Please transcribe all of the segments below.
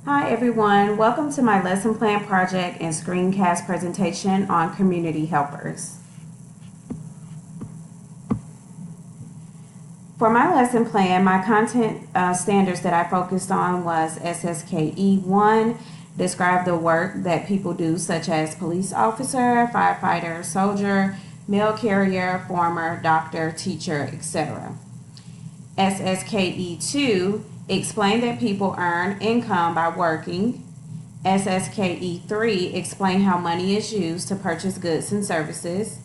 Hi everyone, welcome to my lesson plan project and screencast presentation on community helpers. For my lesson plan, my content standards that I focused on was SSKE 1, describe the work that people do such as police officer, firefighter, soldier, mail carrier, farmer, doctor, teacher, etc. SSKE 2, explain that people earn income by working. SSKE 3, explain how money is used to purchase goods and services.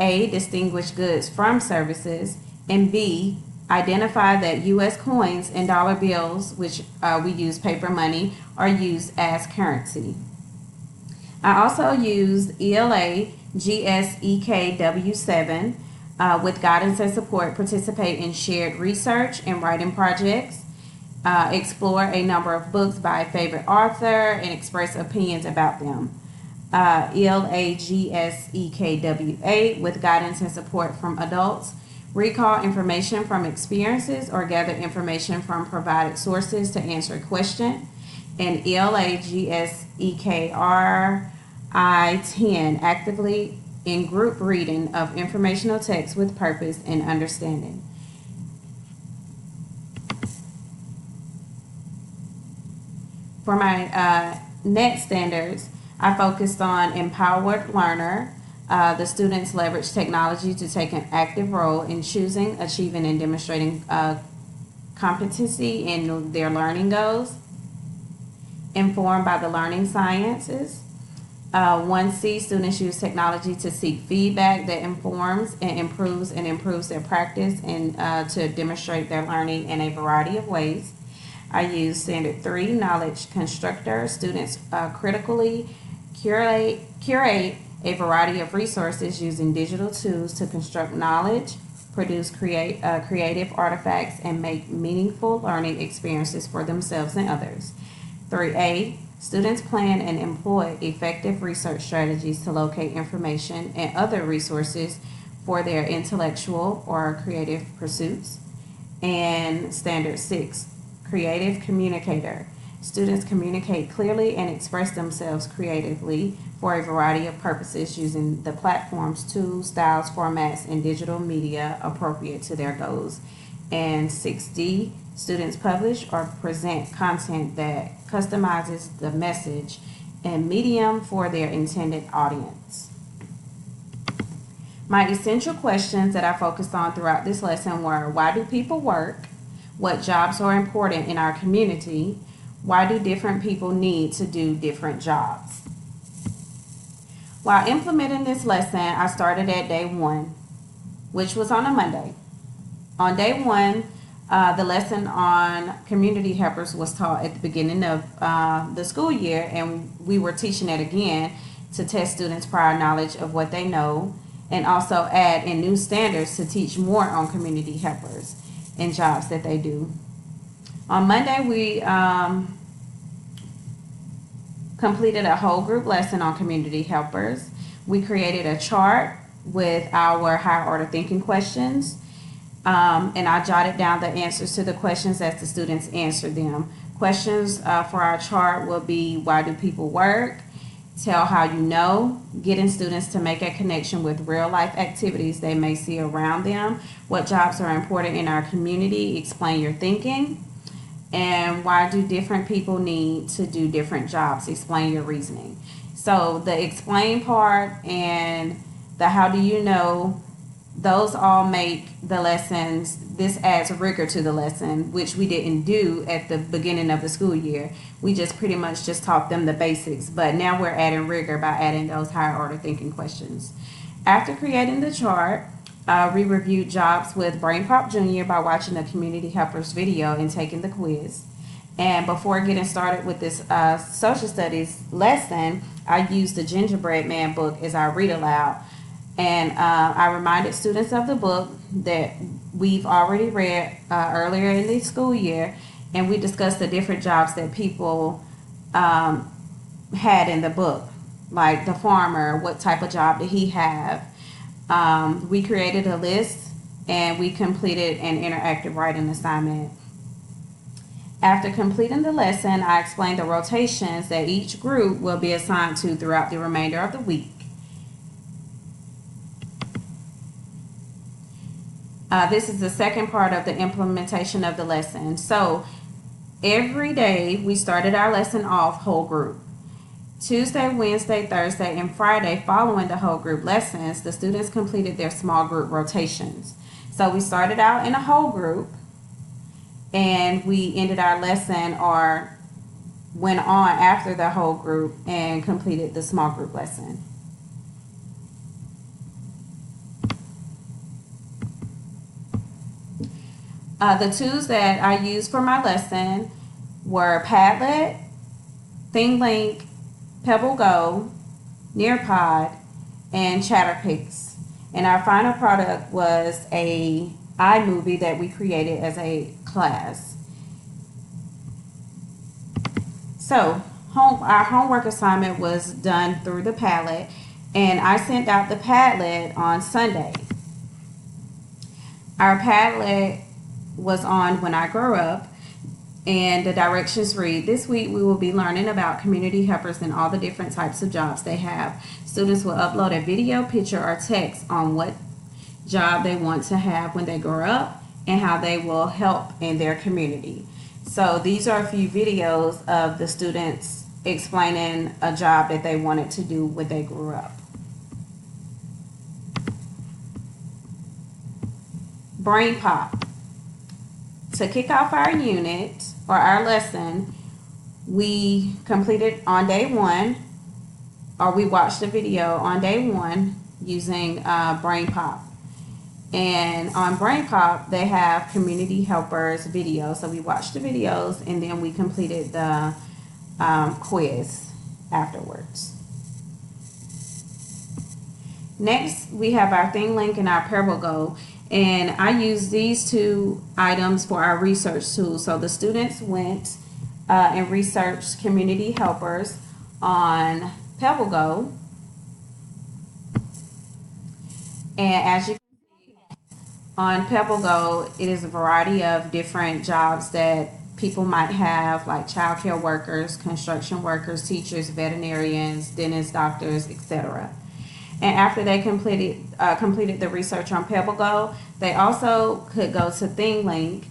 A, distinguish goods from services. And B, identify that U.S. coins and dollar bills, which we use paper money, are used as currency. I also used ELA GSEKW 7 with guidance and support, participate in shared research and writing projects, explore a number of books by a favorite author, and express opinions about them. ELAGSEKW 8 with guidance and support from adults, recall information from experiences or gather information from provided sources to answer a question. And ELAGSEKRI 10, actively in group reading of informational text with purpose and understanding. For my net standards, I focused on empowered learner. The students leverage technology to take an active role in choosing, achieving, and demonstrating competency in their learning goals. Informed by the learning sciences. 1C, students use technology to seek feedback that informs and improves their practice and to demonstrate their learning in a variety of ways. I use standard 3, knowledge constructor. Students critically curate a variety of resources using digital tools to construct knowledge, produce creative artifacts, and make meaningful learning experiences for themselves and others. 3A, students plan and employ effective research strategies to locate information and other resources for their intellectual or creative pursuits. And standard 6, creative communicator. Students communicate clearly and express themselves creatively for a variety of purposes using the platforms, tools, styles, formats, and digital media appropriate to their goals. And 6D, students publish or present content that customizes the message and medium for their intended audience. My essential questions that I focused on throughout this lesson were: why do people work? What jobs are important in our community? Why do different people need to do different jobs? While implementing this lesson, I started at day 1, which was on a Monday. On day 1, the lesson on community helpers was taught at the beginning of the school year, and we were teaching it again to test students' prior knowledge of what they know, and also add in new standards to teach more on community helpers and jobs that they do. On Monday, we completed a whole group lesson on community helpers. We created a chart with our higher order thinking questions, and I jotted down the answers to the questions as the students answered them. Questions for our chart will be: why do people work? Tell how you know. Getting students to make a connection with real life activities they may see around them. What jobs are important in our community? Explain your thinking. And why do different people need to do different jobs? Explain your reasoning. So the explain part and the how do you know, those all make the lessons, this adds rigor to the lesson, which we didn't do at the beginning of the school year. We just pretty much just taught them the basics, but now we're adding rigor by adding those higher order thinking questions. After creating the chart, we reviewed jobs with BrainPop Junior by watching the Community Helpers video and taking the quiz. And before getting started with this social studies lesson, I used the Gingerbread Man book as I read aloud. And I reminded students of the book that we've already read earlier in the school year, and we discussed the different jobs that people had in the book, like the farmer, what type of job did he have? We created a list and we completed an interactive writing assignment. After completing the lesson, I explained the rotations that each group will be assigned to throughout the remainder of the week. This is the second part of the implementation of the lesson. So every day we started our lesson off whole group. Tuesday, Wednesday, Thursday, and Friday following the whole group lessons, the students completed their small group rotations. So we started out in a whole group and we ended our lesson or went on after the whole group and completed the small group lesson. The tools that I used for my lesson were Padlet, ThingLink, PebbleGo, Nearpod, and Chatterpix. And our final product was a iMovie that we created as a class. So our homework assignment was done through the Padlet, and I sent out the Padlet on Sunday. Our Padlet was on When I Grow Up, and the directions read, this week we will be learning about community helpers and all the different types of jobs they have. Students will upload a video, picture, or text on what job they want to have when they grow up and how they will help in their community. So these are a few videos of the students explaining a job that they wanted to do when they grew up. Brain Pop. To kick off our unit or our lesson, we completed on day one, or we watched a video on day one using Brain Pop. And on Brain Pop, they have community helpers videos. So we watched the videos and then we completed the quiz afterwards. Next, we have our ThingLink and our PebbleGo. And I use these two items for our research tools. So the students went and researched community helpers on PebbleGo. And as you can see on PebbleGo, it is a variety of different jobs that people might have, like childcare workers, construction workers, teachers, veterinarians, dentists, doctors, etc. And after they completed the research on PebbleGo, they also could go to ThingLink,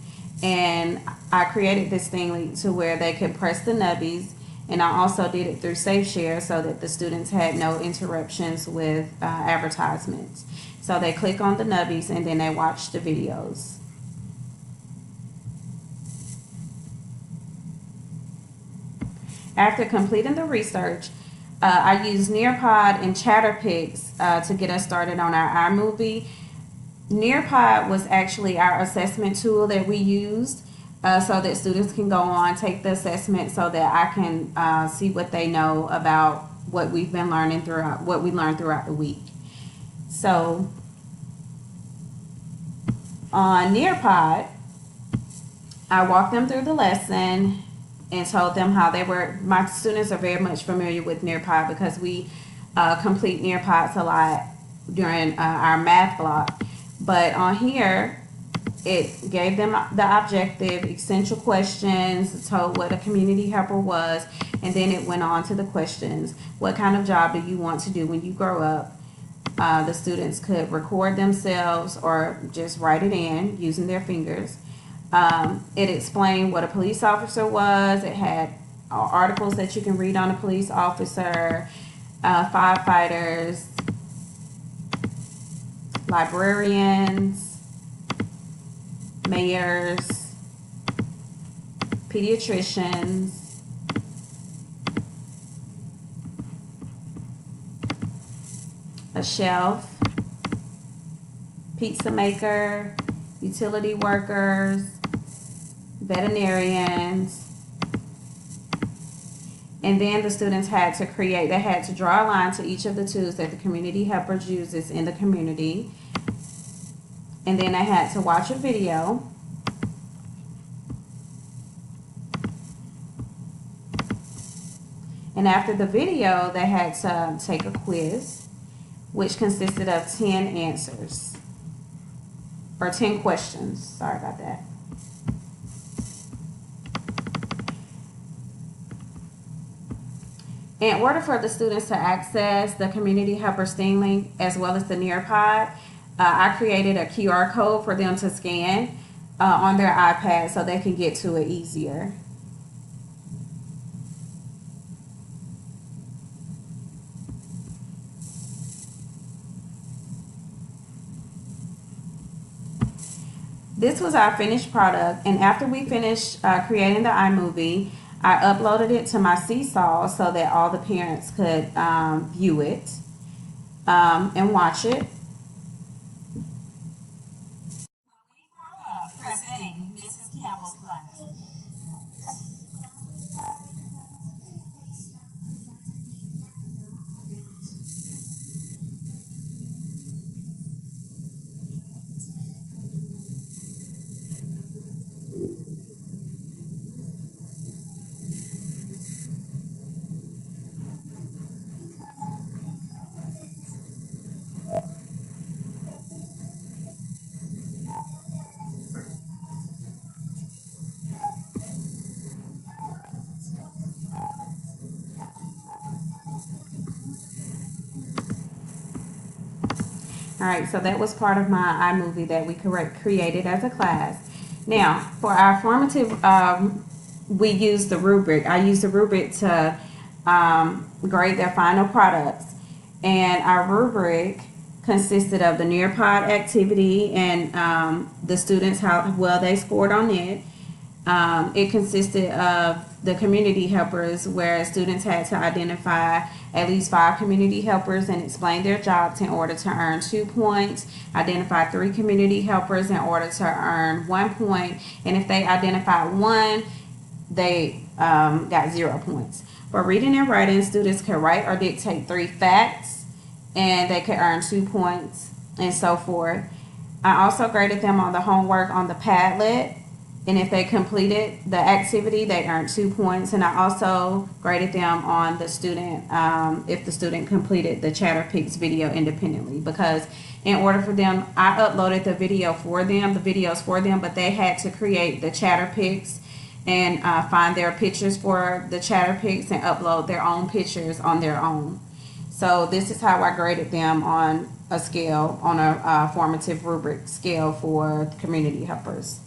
and I created this ThingLink to where they could press the nubbies, and I also did it through SafeShare so that the students had no interruptions with advertisements. So they click on the nubbies and then they watch the videos. After completing the research, I used Nearpod and Chatterpix to get us started on our iMovie. Nearpod was actually our assessment tool that we used so that students can go on, take the assessment so that I can see what they know about what we've been learning throughout, what we learned throughout the week. So on Nearpod, I walked them through the lesson and told them how they were. My students are very much familiar with Nearpod because we complete Nearpods a lot during our math block. But on here, it gave them the objective, essential questions, told what a community helper was, and then it went on to the questions. What kind of job do you want to do when you grow up? The students could record themselves or just write it in using their fingers. It explained what a police officer was. It had articles that you can read on a police officer, firefighters, librarians, mayors, pediatricians, a shelf, pizza maker, utility workers, veterinarians. And then the students had to create, they had to draw a line to each of the tools that the community helpers uses in the community. And then they had to watch a video. And after the video, they had to take a quiz, which consisted of 10 answers, or 10 questions. Sorry about that. In order for the students to access the Community Helper Steam Link as well as the Nearpod, I created a QR code for them to scan on their iPad so they can get to it easier. This was our finished product, and after we finished creating the iMovie, I uploaded it to my Seesaw so that all the parents could view it and watch it. Presenting Mrs. Campbell's class. All right, so that was part of my iMovie that we created as a class. Now, for our formative, we use the rubric. I use the rubric to grade their final products. And our rubric consisted of the Nearpod activity and the students, how well they scored on it. It consisted of the community helpers, where students had to identify at least 5 community helpers and explain their jobs in order to earn 2 points. Identify 3 community helpers in order to earn 1 point. And if they identified 1, they got 0 points. For reading and writing, students could write or dictate 3 facts and they could earn 2 points, and so forth. I also graded them on the homework on the Padlet. And if they completed the activity, they earned 2 points. And I also graded them on the student, if the student completed the Chatterpix video independently. Because in order for them, I uploaded the videos for them, but they had to create the Chatterpix and find their pictures for the Chatterpix and upload their own pictures on their own. So this is how I graded them on a scale, on a formative rubric scale for community helpers.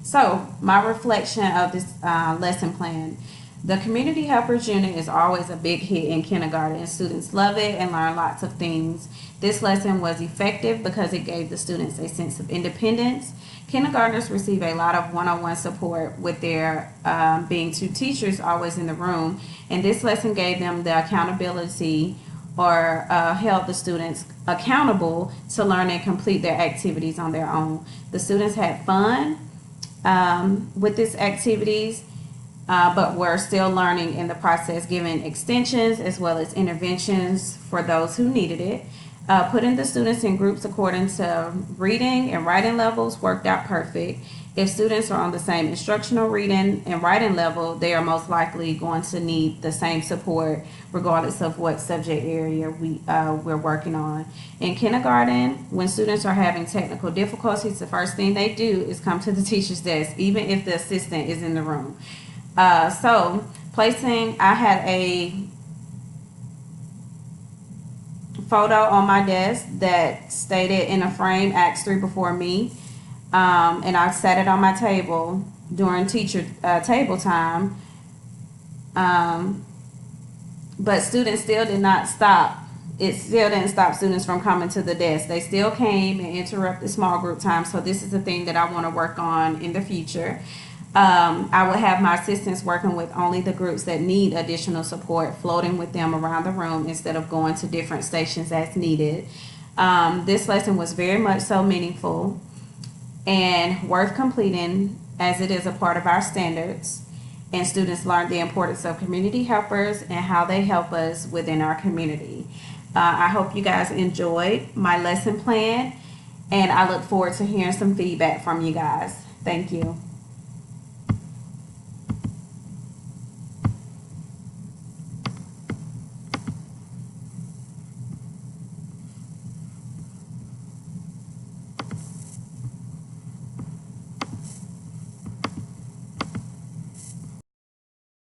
So, my reflection of this lesson plan. The Community Helpers Unit is always a big hit in kindergarten, and students love it and learn lots of things. This lesson was effective because it gave the students a sense of independence. Kindergartners receive a lot of one-on-one support with there being 2 teachers always in the room, and this lesson gave them the accountability or held the students accountable to learn and complete their activities on their own. The students had fun with these activities, but we're still learning in the process, giving extensions as well as interventions for those who needed it. Putting the students in groups according to reading and writing levels worked out perfect. If students are on the same instructional reading and writing level, they are most likely going to need the same support regardless of what subject area we're working on. In kindergarten, when students are having technical difficulties, the first thing they do is come to the teacher's desk, even if the assistant is in the room. I had a photo on my desk that stated in a frame, Acts 3 before me. And I sat it on my table during teacher table time. But students still did not stop. It still didn't stop students from coming to the desk. They still came and interrupted small group time. So this is the thing that I want to work on in the future. I will have my assistants working with only the groups that need additional support, floating with them around the room instead of going to different stations as needed. This lesson was very much so meaningful and worth completing, as it is a part of our standards, and students learned the importance of community helpers and how they help us within our community. I hope you guys enjoyed my lesson plan, and I look forward to hearing some feedback from you guys. Thank you.